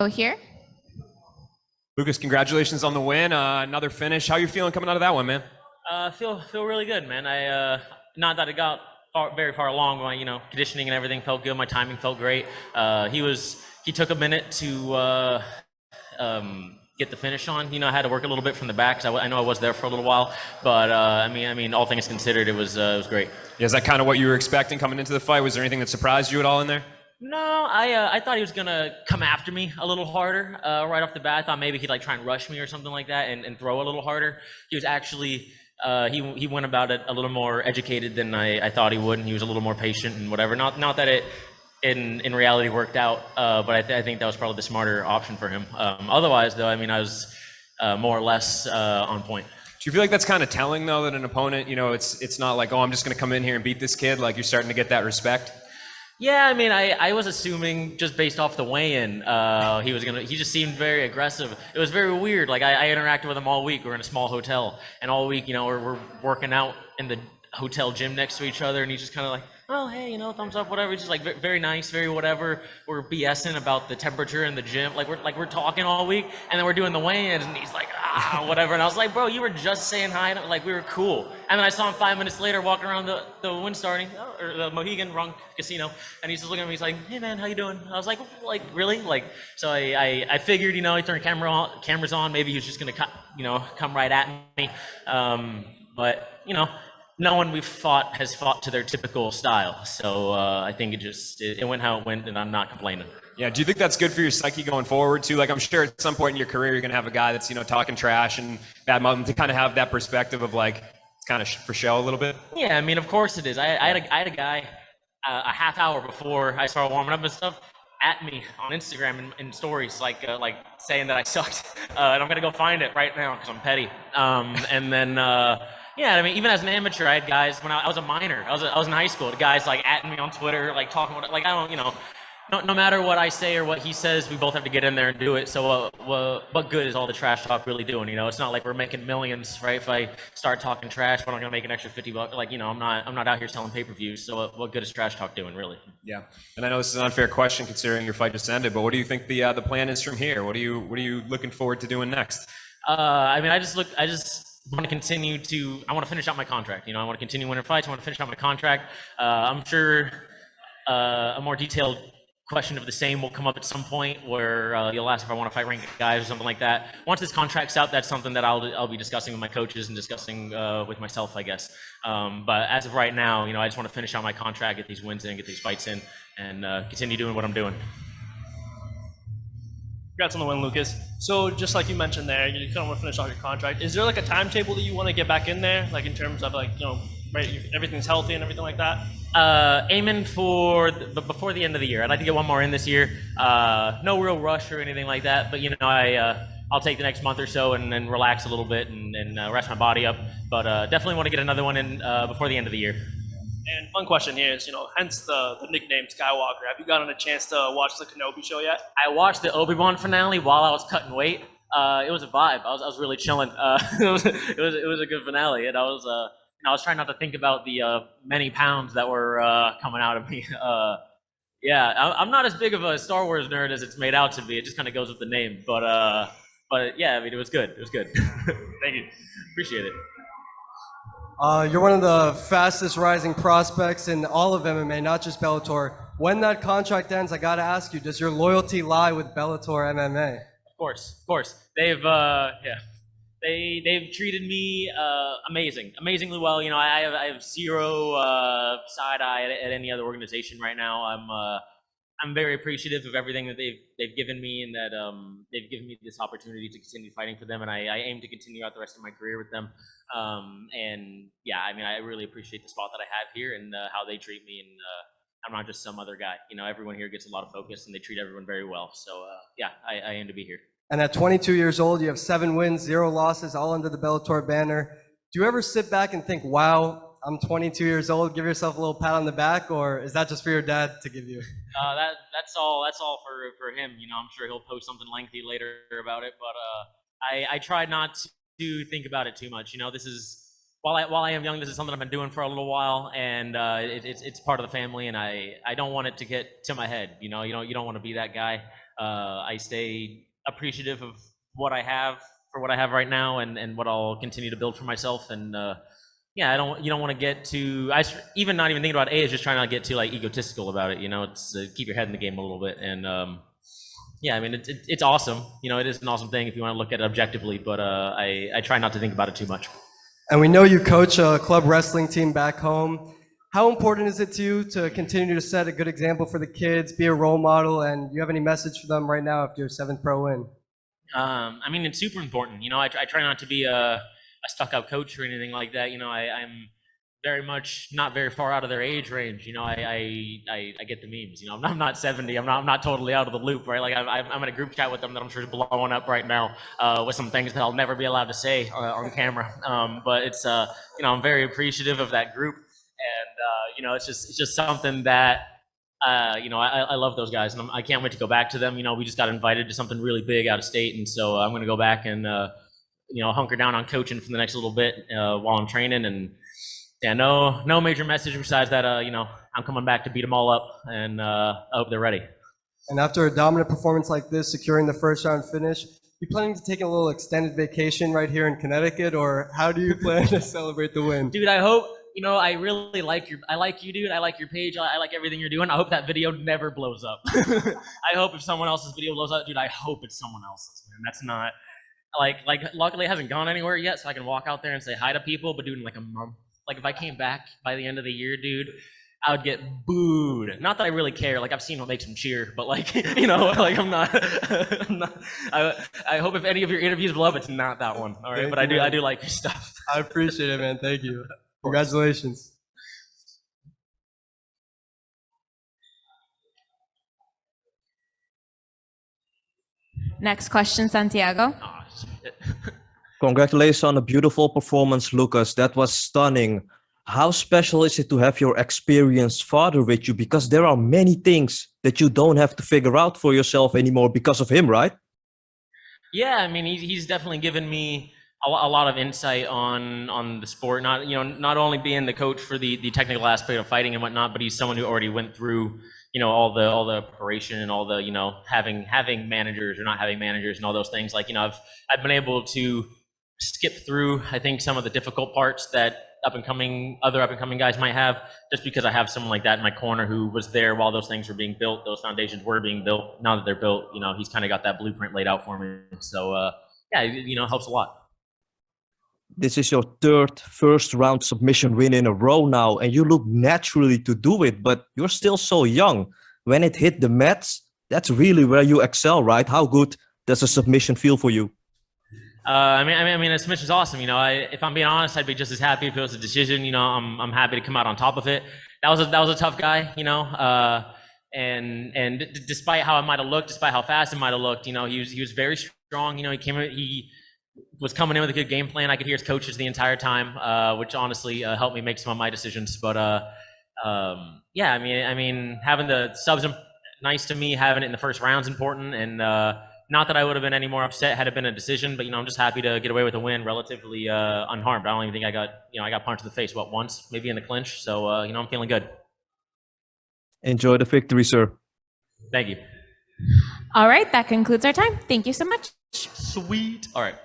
Go here. Lucas, congratulations on the win. Another finish. How you feeling coming out of that one, man? Feel really good, man. Not that it got very far along. My conditioning and everything felt good. My timing felt great. He took a minute to get the finish on. I had to work a little bit from the back because I know I was there for a little while. But all things considered, it was great. Yeah, is that kind of what you were expecting coming into the fight? Was there anything that surprised you at all in there? No, I thought he was gonna come after me a little harder right off the bat. I thought maybe he'd try and rush me or something like that and throw a little harder. He was actually he went about it a little more educated than I thought he would, and he was a little more patient and whatever. Not that it in reality worked out, but I think that was probably the smarter option for him. Otherwise, though, I was more or less on point. Do you feel like that's kind of telling, though, that an opponent, it's not like, oh, I'm just going to come in here and beat this kid? Like, you're starting to get that respect? Yeah, I was assuming just based off the weigh-in, he just seemed very aggressive. It was very weird. I interacted with him all week. We're in a small hotel, and all week, we're working out in the hotel gym next to each other, and he's just kind of like, oh, hey, thumbs up, whatever. He's just very nice, very whatever. We're BSing about the temperature in the gym. We're talking all week, and then we're doing the weigh-ins, and he's like, whatever. And I was like, bro, you were just saying hi. We were cool. And then I saw him 5 minutes later walking around the WinStar, or the Mohegan, wrong casino, and he's just looking at me. He's like, hey, man, how you doing? I was like, really? So I figured, he turned cameras on. Maybe he was just gonna come right at me. But no one we've fought has fought to their typical style. So I think it went how it went, and I'm not complaining. Yeah, do you think that's good for your psyche going forward too? I'm sure at some point in your career you're gonna have a guy that's talking trash and bad mouthing, to kind of have that perspective of it's kind of for show a little bit. Yeah, of course it is. I had a guy a half hour before I started warming up and stuff at me on Instagram in stories, saying that I sucked, and I'm gonna go find it right now because I'm petty. And then. Yeah, even as an amateur, I had guys when I was a minor. I was in high school. The guys at me on Twitter, talking about I don't, no matter what I say or what he says, we both have to get in there and do it. So what good is all the trash talk really doing? It's not like we're making millions, right? If I start talking trash, I'm not gonna make an extra $50. I'm not out here selling pay-per-views. So what good is trash talk doing, really? Yeah, and I know this is an unfair question considering your fight just ended, but what do you think the plan is from here? What are you looking forward to doing next? I just want to continue I want to finish out my contract. I want to continue winning fights. I want to finish out my contract. I'm sure a more detailed question of the same will come up at some point where you'll ask if I want to fight ranked guys or something like that. Once this contract's out, that's something that I'll be discussing with my coaches and discussing with myself, I guess. But as of right now, I just want to finish out my contract, get these wins in, get these fights in, and continue doing what I'm doing. Congrats on the win, Lucas. So just like you mentioned there, you kind of want to finish off your contract. Is there a timetable that you want to get back in there, in terms of everything's healthy and everything like that? Aiming for before the end of the year. I'd like to get one more in this year. No real rush or anything like that, but I'll take the next month or so and then relax a little bit and rest my body up. But definitely want to get another one in before the end of the year. And fun question here is, hence the nickname Skywalker. Have you gotten a chance to watch the Kenobi show yet? I watched the Obi-Wan finale while I was cutting weight. It was a vibe. I was really chilling. It was a good finale, and I was trying not to think about the many pounds that were coming out of me. Yeah, I'm not as big of a Star Wars nerd as it's made out to be. It just kind of goes with the name. But yeah, it was good. It was good. Thank you. Appreciate it. You're one of the fastest rising prospects in all of MMA, not just Bellator. When that contract ends, I gotta ask you, does your loyalty lie with Bellator MMA? Of course. They've treated me amazingly well. I have zero side eye at any other organization right now. I'm very appreciative of everything that they've given me, and that they've given me this opportunity to continue fighting for them, and I aim to continue out the rest of my career with them. And yeah, I really appreciate the spot that I have here and how they treat me, and I'm not just some other guy. Everyone here gets a lot of focus, and they treat everyone very well. So yeah, I aim to be here. And at 22 years old, you have 7 wins, 0 losses, all under the Bellator banner. Do you ever sit back and think, wow, I'm 22 years old, give yourself a little pat on the back, or is that just for your dad to give you? That's all for him. I'm sure he'll post something lengthy later about it, but I try not to think about it too much. This is while I am young, this is something I've been doing for a little while, and it's part of the family, and I don't want it to get to my head. You don't want to be that guy. I stay appreciative of what I have for what I have right now, and what I'll continue to build for myself. And yeah, you don't want to get too, even not even thinking about age, just trying not to get too like egotistical about it. It's keep your head in the game a little bit. And yeah, I mean, it's awesome. It is an awesome thing if you want to look at it objectively, but I try not to think about it too much. And we know you coach a club wrestling team back home. How important is it to you to continue to set a good example for the kids, be a role model, and do you have any message for them right now after your 7th pro win? I mean, it's super important. I try not to be a stuck-up coach or anything like that. I'm very much not very far out of their age range. I get the memes. I'm not 70. I'm not totally out of the loop, right? Like I'm in a group chat with them that I'm sure is blowing up right now with some things that I'll never be allowed to say on camera. But it's I'm very appreciative of that group, and it's just something that. I love those guys, and I can't wait to go back to them. We just got invited to something really big out of state, and so I'm going to go back and hunker down on coaching for the next little bit while I'm training. And yeah, no major message besides that. I'm coming back to beat them all up, and I hope they're ready. And after a dominant performance like this, securing the first round finish, you planning to take a little extended vacation right here in Connecticut, or how do you plan to celebrate the win? Dude, I hope. I really like you, dude. I like your page. I like everything you're doing. I hope that video never blows up. I hope if someone else's video blows up, dude, I hope it's someone else's, man. That's not luckily it hasn't gone anywhere yet, so I can walk out there and say hi to people. But dude, in like a month, if I came back by the end of the year, dude, I would get booed. Not that I really care. I've seen what makes them cheer, but I'm not. I hope if any of your interviews blow up, it's not that one. All right, Thank but you, I do like your stuff. I appreciate it, man. Thank you. Congratulations. Next question, Santiago. Oh, shit. Congratulations on a beautiful performance, Lucas. That was stunning. How special is it to have your experienced father with you? Because there are many things that you don't have to figure out for yourself anymore because of him, right? Yeah, I mean, he's definitely given me a lot of insight on the sport. Not only being the coach for the technical aspect of fighting and whatnot, but he's someone who already went through all the preparation and all the having managers or not having managers and all those things. I've been able to skip through, I think, some of the difficult parts that other up and coming guys might have, just because I have someone like that in my corner who was there while those things were being built, those foundations were being built. Now that they're built, he's kind of got that blueprint laid out for me. So yeah, it helps a lot. This is your third first round submission win in a row now, and you look naturally to do it, but you're still so young. When it hit the mats, that's really where you excel, right? How good does a submission feel for you? I mean, a submission's awesome. If I'm being honest, I'd be just as happy if it was a decision. I'm happy to come out on top of it. That was a tough guy. And despite how it might have looked, despite how fast it might have looked, he was very strong. He was coming in with a good game plan. I could hear his coaches the entire time, which honestly helped me make some of my decisions. But yeah, I mean, having the subs nice to me. Having it in the first round's important, and not that I would have been any more upset had it been a decision, but I'm just happy to get away with a win relatively unharmed. I don't even think I got punched in the face once, maybe in the clinch. So I'm feeling good. Enjoy the victory, sir. Thank you. All right, that concludes our time. Thank you so much. Sweet. All right.